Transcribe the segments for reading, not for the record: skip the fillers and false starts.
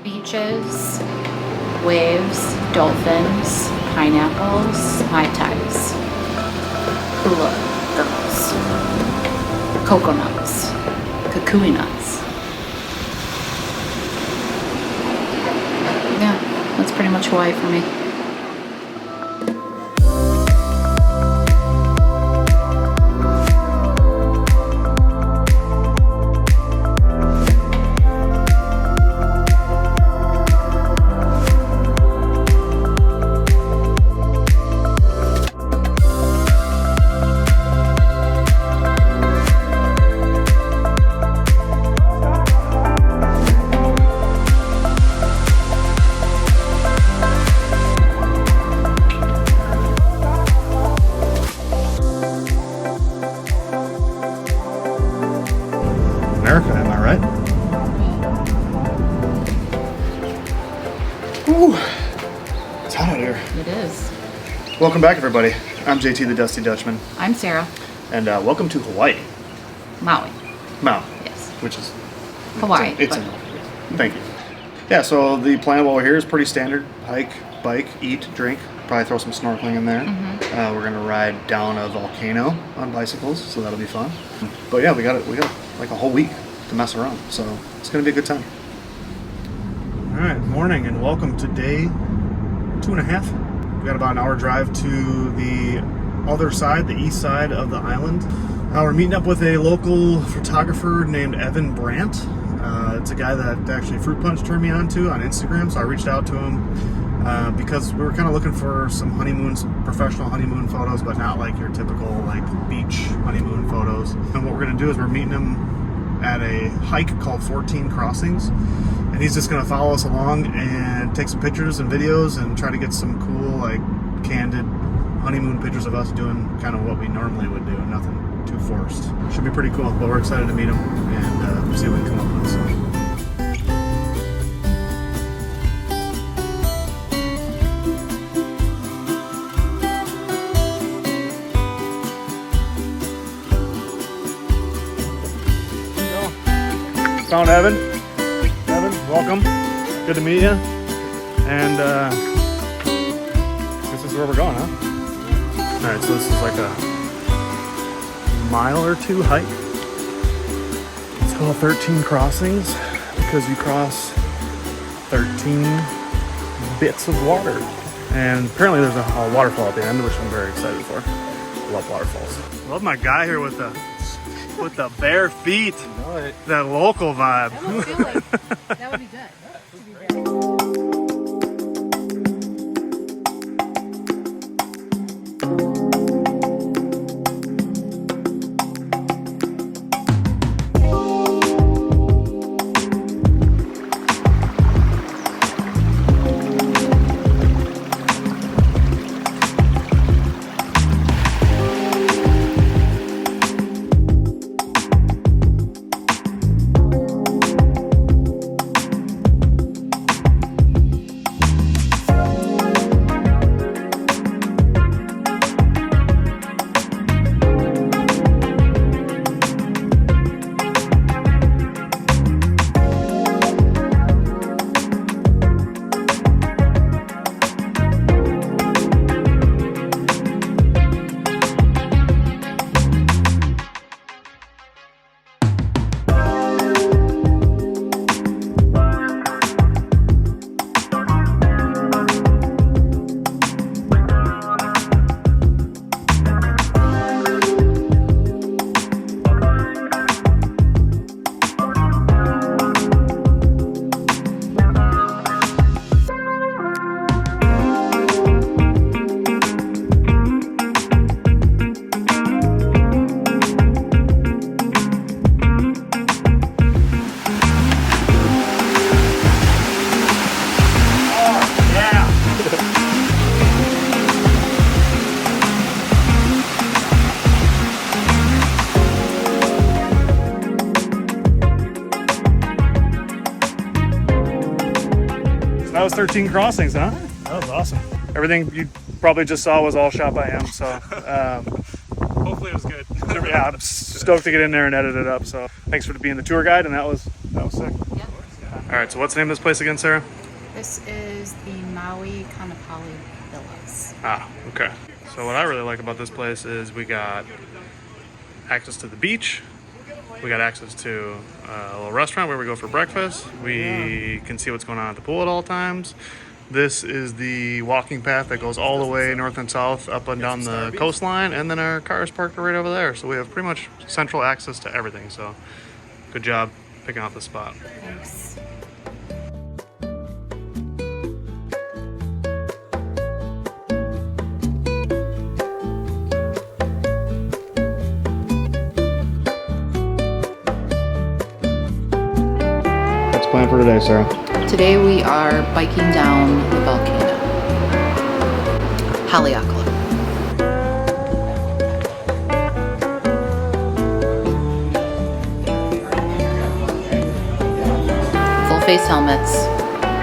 Beaches, waves, dolphins, pineapples, high tides, hula girls, coconuts, kukui nuts. Yeah, that's pretty much Hawaii for me. America, am I right? Ooh, it's hot out here. It is. Welcome back, everybody. I'm JT the Dusty Dutchman, I'm Sara. and welcome to Hawaii. Maui. Maui, Yes. which is Hawaii. It's but- in Hawaii. Thank you. Yeah, so the plan while we're here is pretty standard: hike, bike, eat, drink. Probably throw some snorkeling in there. We're gonna ride down a volcano on bicycles, so that'll be fun. But yeah, we got like a whole week to mess around, so it's gonna be a good time. All right, morning, and welcome to day 2.5. We got about an hour drive to the other side, the east side of the island. We're meeting up with a local photographer named Evan Brandt. It's a guy that actually Fruit Punch turned me on to on Instagram, so I reached out to him because we were kind of looking for some honeymoons, professional honeymoon photos, but not like your typical like beach honeymoon photos. And what we're gonna do is we're meeting him at a hike called 14 Crossings, and he's just gonna follow us along and take some pictures and videos and try to get some cool like candid honeymoon pictures of us doing kind of what we normally would do, nothing too forced. Should be pretty cool, but we're excited to meet him and see what we can come up with. So. Found Evan. Evan, welcome. Good to meet you. And this is where we're going, huh? All right, so this is like a mile or two hike. It's called 13 Crossings because you cross 13 bits of water. And apparently there's a waterfall at the end, which I'm very excited for. I love waterfalls. Love my guy here with the bare feet. That local vibe. I almost feel like that would be good. To be very- That was 13 Crossings, huh? That was awesome. Everything you probably just saw was all shot by him, so Hopefully it was good. yeah, I'm stoked to get in there and edit it up. So thanks for being the tour guide, and that was sick. Yeah. All right, so what's the name of this place again, Sarah? This is the Maui Kaanapali Villas. Ah, okay. So what I really like about this place is we got access to the beach. We got access to a little restaurant where we go for breakfast. We can see what's going on at the pool at all times. This is the walking path that goes all the way north and south up and down the coastline, and then our car is parked right over there. So we have pretty much central access to everything. So good job picking out the spot. Thanks. What's planned for today, Sarah? Today we are biking down the volcano. Haleakala. Full face helmets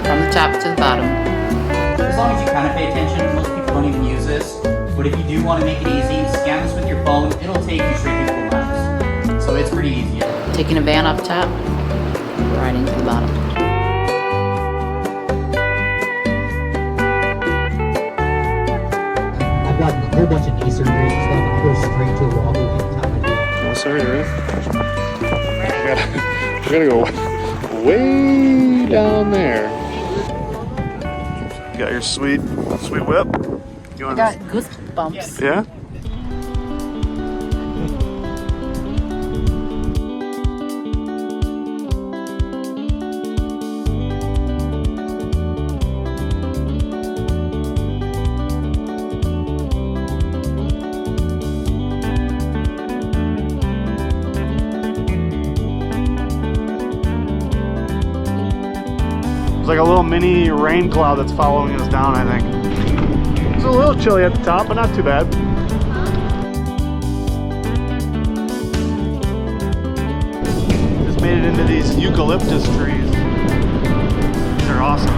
from the top to the bottom. As long as you kind of pay attention, most people don't even use this. But if you do want to make it easy, scan this with your phone. It'll take you straight to Google Maps. So it's pretty easy. Taking a van up top, riding to the bottom. I've gotten a whole bunch of knee surgery and stuff, and I go straight to a wall every time I do it. Oh, Sarah, you ready? We gotta go way down there. You got your sweet whip? You I want got goosebumps. Yeah? It's like a little mini rain cloud that's following us down, I think. It's a little chilly at the top, but not too bad. Just made it into these eucalyptus trees. They're awesome.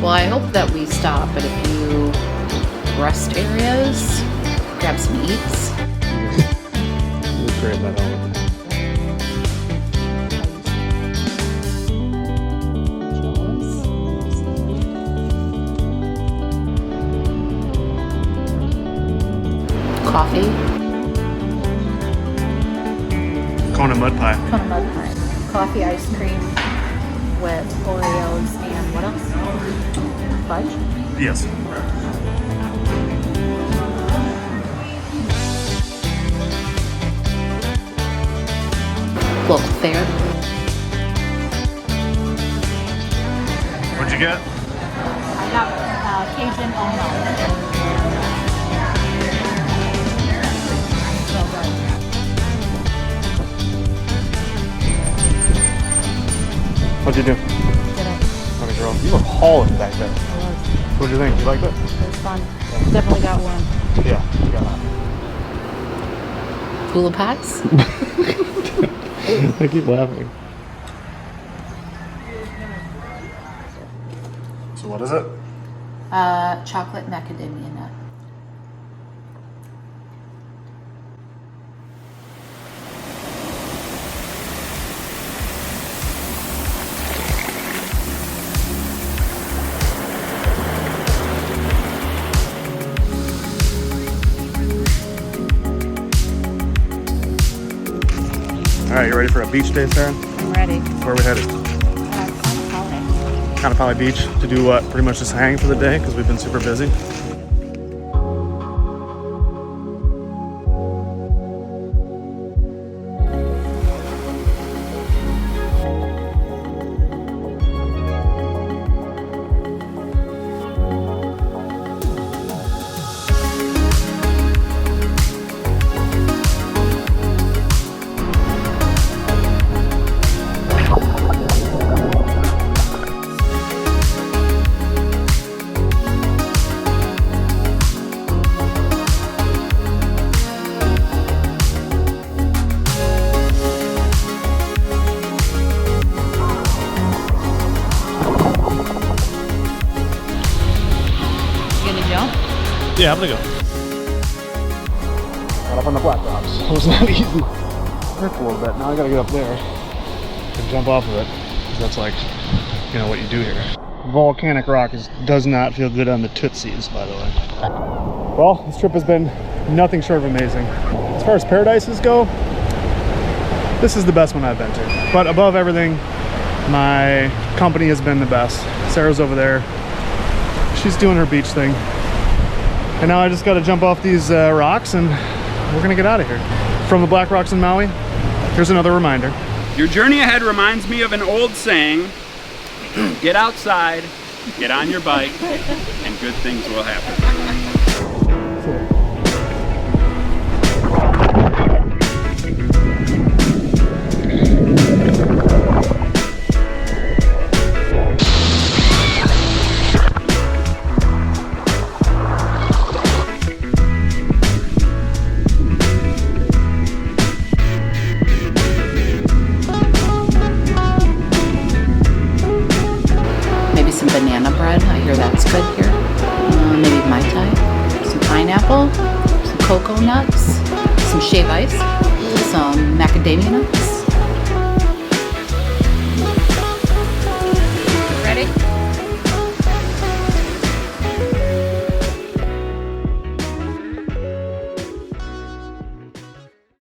Well, I hope that we stop at a few rest areas, grab some eats. Great, that helmet. Coffee. Kona mud pie. Kona mud pie. Coffee, ice cream with Oreos and what else? Fudge? Yes. Local fare. What'd you get? I got Cajun almond. What'd you do? What a girl. You were hauling back there. What'd you think? You liked it? It was fun. Definitely got one. Yeah, you got that. Hula packs. I keep laughing. So what is it? Chocolate macadamia nut. All right, you ready for a beach day, Sarah? I'm ready. Where are we headed? Kaanapali Beach to do what? Pretty much just hang for the day because we've been super busy. Yeah, I'm gonna go. Got up on the flat rocks. It was not easy. Hurts a little bit. Now I gotta get up there and jump off of it. 'Cause that's like, you know, what you do here. Volcanic rock does not feel good on the tootsies, by the way. Well, this trip has been nothing short of amazing. As far as paradises go, this is the best one I've been to. But above everything, my company has been the best. Sarah's over there. She's doing her beach thing. And now I just gotta jump off these rocks and we're gonna get out of here. From the Black Rocks in Maui, here's another reminder. Your journey ahead reminds me of an old saying, get outside, get on your bike, and good things will happen. Banana bread, I hear that's good here. Maybe Mai Tai, some pineapple, some cocoa nuts, some shave ice, some macadamia nuts.